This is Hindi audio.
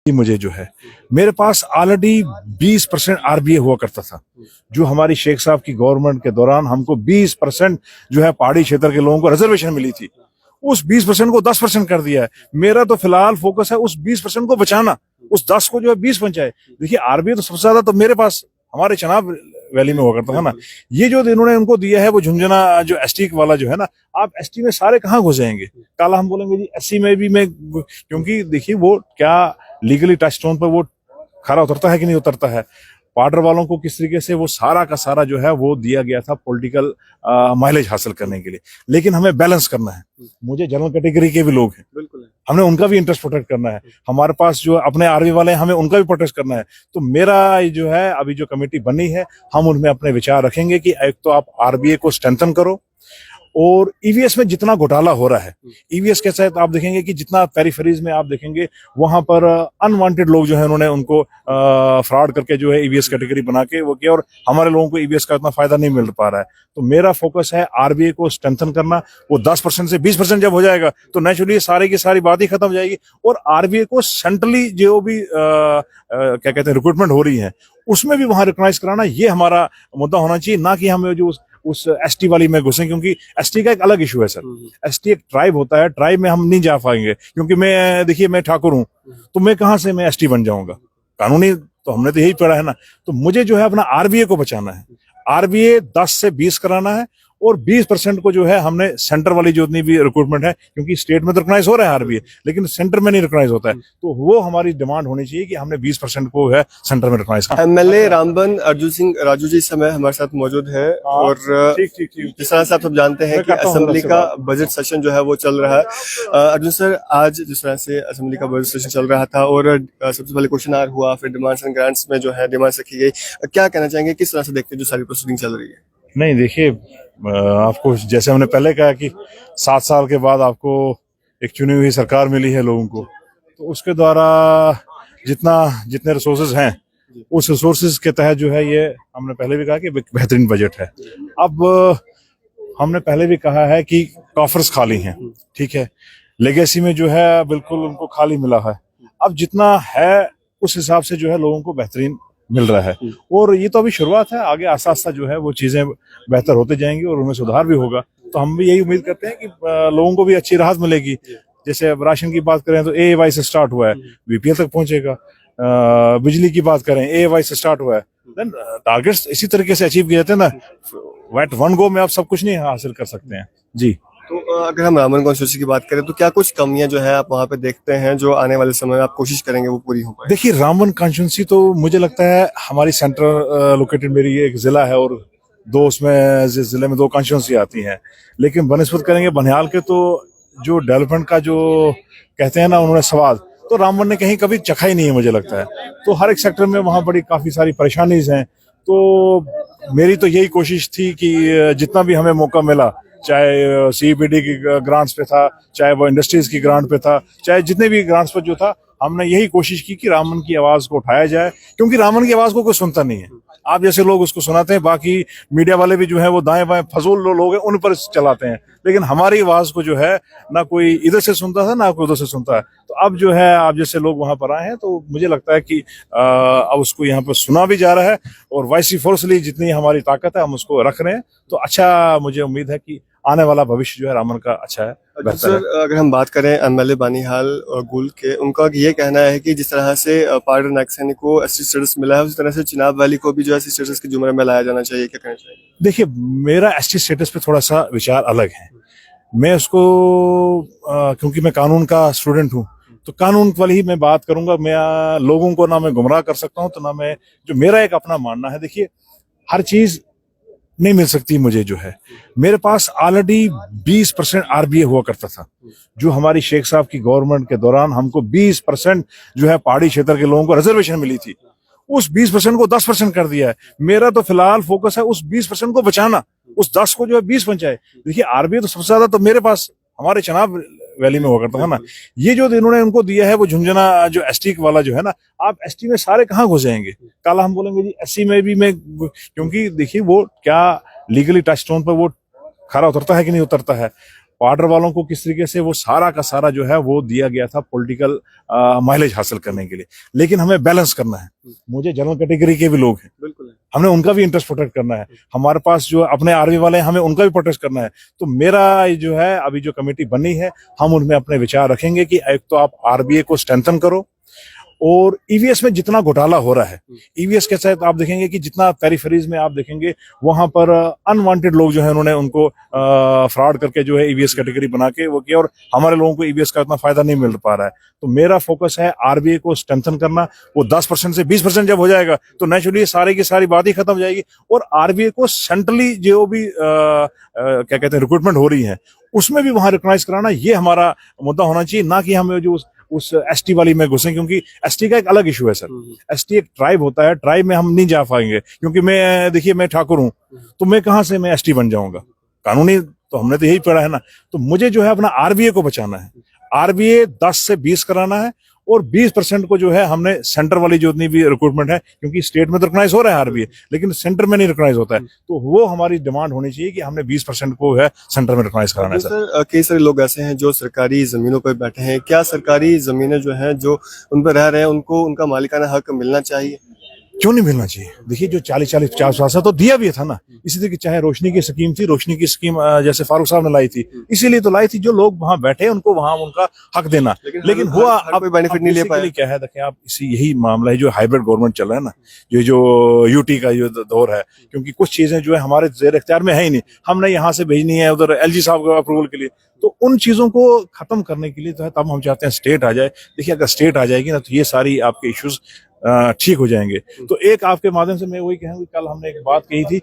मुझे जो है मेरे पास ऑलरेडी 20% आरबीए हुआ करता था। जो हमारी शेख साहब की गवर्नमेंट के दौरान हमको 20% जो है पहाड़ी क्षेत्र के लोगों को रिजर्वेशन मिली थी, उस 20% को 10% कर दिया है। मेरा तो फिलहाल फोकस है उस 20% को बचाना, उस 10 को जो है 20 बन जाए। देखिए आरबीए तो सबसे ज्यादा तो मेरे पास हमारे चनाब वैली में हुआ करता था ना। ये जो इन्होंने उनको दिया है वो झुंझुना जो एसटी वाला जो है ना, आप एसटी में सारे कहाँ घुस जाएंगे। कल हम बोलेंगे जी एससी में भी मैं, क्योंकि देखिए वो क्या लीगली टच स्टोन पर वो खरा उतरता है कि नहीं उतरता है। बॉर्डर वालों को किस तरीके से वो सारा का सारा जो है वो दिया गया था पॉलिटिकल माइलेज हासिल करने के लिए, लेकिन हमें बैलेंस करना है। मुझे जनरल कैटेगरी के भी लोग हैं, बिल्कुल हमने उनका भी इंटरेस्ट प्रोटेक्ट करना है। हमारे पास जो अपने आर्मी वाले हैं हमें उनका भी प्रोटेक्ट करना है। तो मेरा जो है अभी जो कमेटी बनी है हम उनमें अपने विचार रखेंगे कि एक तो आप आरबीए को स्ट्रेंथन करो, और ईवीएस में जितना घोटाला हो रहा है, ईवीएस के साथ आप देखेंगे कि जितना पेरिफेरीज में आप देखेंगे वहां पर अनवांटेड लोग जो है उन्होंने उनको फ्रॉड करके जो है ईवीएस कैटेगरी बना के वो किया, और हमारे लोगों को ईवीएस का इतना फायदा नहीं मिल पा रहा है। तो मेरा फोकस है आरबीए को स्ट्रेंथन करना। वो 10% से 20% जब हो जाएगा तो नेचुरली सारी की सारी बात ही खत्म हो जाएगी, और आरबीए को सेंट्रली जो भी क्या कहते हैं रिक्रूटमेंट हो रही है उसमें भी वहां रिकॉग्नाइज कराना, ये हमारा मुद्दा होना चाहिए। ना कि हमें जो उस एसटी वाली में घुसे, क्योंकि एसटी का एक अलग इशू है सर। एसटी एक ट्राइब होता है, ट्राइब में हम नहीं जा पाएंगे, क्योंकि मैं देखिए मैं ठाकुर हूं तो मैं कहां से मैं एसटी बन जाऊंगा। कानूनी तो हमने तो यही पढ़ा है ना। तो मुझे जो है अपना आरबीए को बचाना है। आरबीए 10 से 20 कराना है, और 20% को जो है हमने सेंटर वाली जितनी भी रिक्रूटमेंट है, क्योंकि स्टेट में तो रिकॉग्नाइज हो रहा है आरबीए लेकिन सेंटर में नहीं रिकॉग्नाइज होता है, तो वो हमारी डिमांड होनी चाहिए कि हमने 20% को है सेंटर में रिकॉग्नाइज। एमएलए रामबन अर्जुन सिंह राजू जी इस समय हमारे साथ मौजूद है, और जिस तरह से आप सब जानते हैं कि असेंबली का बजट सेशन जो है वो चल रहा है। अर्जुन सर, आज जिस तरह से असेंबली का बजट सेशन चल रहा था और सबसे पहले क्वेश्चन आवर हुआ, फिर डिमांड्स एंड ग्रांट्स में जो है डिमांड्स रखी गई, क्या कहना चाहेंगे, किस तरह से देखते हैं जो सारी प्रोसीडिंग चल रही है? नहीं देखिए, आपको जैसे हमने पहले कहा कि 7 साल के बाद आपको एक चुनी हुई सरकार मिली है लोगों को, तो उसके द्वारा जितने रिसोर्सेज हैं उस रिसोर्सेज के तहत जो है ये हमने पहले भी कहा कि बेहतरीन बजट है। अब हमने पहले भी कहा है कि कॉफर्स खाली हैं, ठीक है, लेगेसी में जो है बिल्कुल उनको खाली मिला है। अब जितना है उस हिसाब से जो है लोगों को बेहतरीन मिल रहा है, और ये तो अभी शुरुआत है, आगे आस्ता आस्ता जो है वो चीजें बेहतर होते जाएंगी और उनमें सुधार भी होगा। तो हम भी यही उम्मीद करते हैं कि लोगों को भी अच्छी राहत मिलेगी। जैसे अब राशन की बात करें तो एएवाई से स्टार्ट हुआ है, बीपीएल तक पहुंचेगा। बिजली की बात करें एएवाई से स्टार्ट हुआ है, देन टारगेट्स इसी तरीके से अचीव किए जाते हैं ना। एट वन गो में आप सब कुछ नहीं हासिल कर सकते हैं जी। तो अगर हम रामबन कॉन्स्टिट्यूंसी की बात करें तो क्या कुछ कमियां जो है आप वहां पे देखते हैं जो आने वाले समय में आप कोशिश करेंगे वो पूरी हो पाए? देखिए रामबन कॉन्स्टिट्यूंसी तो मुझे लगता है हमारी सेंट्रल लोकेटेड मेरी एक जिला है, और दो उसमें जिले में 2 कॉन्स्टिट्यूंसी आती हैं, लेकिन बनस्पत करेंगे बनिहाल के तो जो डेवलपमेंट का जो कहते हैं ना उन्होंने स्वाद, तो रामबन ने कहीं कभी चखा ही नहीं है मुझे लगता है। तो हर एक सेक्टर में वहाँ बड़ी काफी सारी परेशानीज हैं। तो मेरी तो यही कोशिश थी कि जितना भी हमें मौका मिला, चाहे सीईपीडी की ग्रांट्स पे था, चाहे वो इंडस्ट्रीज की ग्रांट पे था, चाहे जितने भी ग्रांट्स पर जो था, हमने यही कोशिश की कि रामबन की आवाज को उठाया जाए, क्योंकि रामबन की आवाज को कोई सुनता नहीं है। आप जैसे लोग उसको सुनाते हैं, बाकी मीडिया वाले भी जो है वो दाएं बाएं फजूल लोग हैं उन पर चलाते हैं, लेकिन हमारी आवाज को जो है ना कोई इधर से सुनता था ना कोई उधर से सुनता है। तो अब जो है आप जैसे लोग वहां पर आए हैं, तो मुझे लगता है कि अब उसको यहाँ पर सुना भी जा रहा है, और वाइसी फोर्सली जितनी हमारी ताकत है हम उसको रख रहे हैं। तो अच्छा, मुझे उम्मीद है कि आने वाला भविष्य जो है रामबन का अच्छा है। सर, अगर हम बात करें एमएलए बानीहाल और गुल के, उनका ये कहना है कि जिस तरह से पार्डर नायक सैनी को एसटी स्टेटस मिला है उसी तरह से चिनाब वैली को भी जो एसटी स्टेटस के जुमरे में लाया जाना चाहिए, क्या कहना चाहिए? देखिए मेरा एसटी स्टेटस पे थोड़ा सा विचार अलग है। मैं उसको क्योंकि मैं कानून का स्टूडेंट हूँ, तो कानून वाली ही मैं बात करूंगा। मैं लोगों को ना मैं गुमराह कर सकता हूँ, तो ना मैं, जो मेरा एक अपना मानना है, देखिए हर चीज नहीं मिल सकती मुझे जो है। मेरे पास ऑलरेडी 20% आरबीए हुआ करता था। जो हमारी शेख साहब की गवर्नमेंट के दौरान हमको 20% जो है पहाड़ी क्षेत्र के लोगों को रिजर्वेशन मिली थी, उस 20% को 10% कर दिया है। मेरा तो फिलहाल फोकस है उस 20% को बचाना, उस 10 को जो है 20 बन जाए। देखिए आरबीए तो सबसे ज्यादा तो मेरे पास हमारे चनाब वैली में हुआ करता था ना। ये जो इन्होंने उनको दिया है वो झुंझुना जो एसटी वाला जो है ना, आप एसटी में सारे कहाँ घुस जाएंगे। कल हम बोलेंगे जी एससी में भी मैं, क्योंकि देखिए वो क्या लीगली टच स्टोन पर वो खरा उतरता है कि नहीं उतरता है। बॉर्डर वालों को किस तरीके से वो सारा का सारा जो है वो दिया गया था पॉलिटिकल माइलेज हासिल करने के लिए, लेकिन हमें बैलेंस करना है। मुझे जनरल कैटेगरी के भी लोग हैं, बिल्कुल हमने उनका भी इंटरेस्ट प्रोटेक्ट करना है। हमारे पास जो अपने आर्मी वाले हैं, हमें उनका भी प्रोटेक्ट करना है। तो मेरा जो है अभी जो कमेटी बनी है, हम उनमें अपने विचार रखेंगे कि एक तो आप आरबीए को स्ट्रेंथन करो, और ईवीएस में जितना घोटाला हो रहा है, ईवीएस के साथ आप देखेंगे कि जितना पेरिफेरीज में आप देखेंगे वहां पर अनवांटेड लोग जो है उन्होंने उनको फ्रॉड करके जो है ईवीएस कैटेगरी बना के वो किया, और हमारे लोगों को ईवीएस का इतना फायदा नहीं मिल पा रहा है। तो मेरा फोकस है आरबीए को स्ट्रेंथन करना। वो 10% से 20% जब हो जाएगा तो नेचुरली सारी की सारी बात ही खत्म हो जाएगी, और आरबीए को सेंट्रली जो भी क्या कहते हैं रिक्रूटमेंट हो रही है उसमें भी वहां रिकॉग्नाइज कराना, ये हमारा मुद्दा होना चाहिए, ना कि हमें जो उस एसटी वाली में घुसें, क्योंकि एसटी का एक अलग इशू है सर। एसटी एक ट्राइब होता है, ट्राइब में हम नहीं जा पाएंगे, क्योंकि मैं देखिए मैं ठाकुर हूं, तो मैं कहां से मैं एसटी बन जाऊंगा, कानूनी तो हमने तो यही पढ़ा है ना। तो मुझे जो है अपना आरबीए को बचाना है, आरबीए 10 से 20 कराना है, और 20% को जो है हमने सेंटर वाली जो इतनी भी रिक्रूटमेंट है, क्योंकि स्टेट में तो रिकॉग्नाइज हो रहा है आरबीए, लेकिन सेंटर में नहीं रिकॉग्नाइज होता है, तो वो हमारी डिमांड होनी चाहिए कि हमने 20% को है सेंटर में रिकॉग्नाइज कराना है सर। कई सारे लोग ऐसे हैं जो सरकारी जमीनों पर बैठे हैं, क्या सरकारी जमीनें जो हैं जो उन पर रह रहे हैं उनको उनका मालिकाना हक मिलना चाहिए? क्यों नहीं मिलना चाहिए? देखिए जो 40-50 साल तो दिया भी था ना, इसी तरीके चाहे रोशनी की स्कीम थी, रोशनी की स्कीम जैसे फारूक साहब ने लाई थी, इसीलिए तो लाई थी, जो लोग वहां बैठे उनको वहां उनका हक देना, लेकिन हुआ अब बेनिफिट नहीं ले पाए। क्या है देखिए आप, इसी यही मामला है जो हाइब्रिड गवर्नमेंट चल रहा है ना, ये जो यूटी का जो दौर है, क्योंकि कुछ चीजें जो है हमारे जेर इख्तियार में है ही नहीं, हमने यहाँ से भेजनी है उधर एलजी साहब के अप्रूवल के लिए, तो उन चीजों को खत्म करने के लिए तो है, तब हम चाहते हैं स्टेट आ जाए। देखिए अगर स्टेट आ जाएगी ना तो ये सारी आपके इश्यूज ठीक हो जाएंगे। तो एक आपके माध्यम से मैं वही कहूँगी, कल हमने एक बात कही थी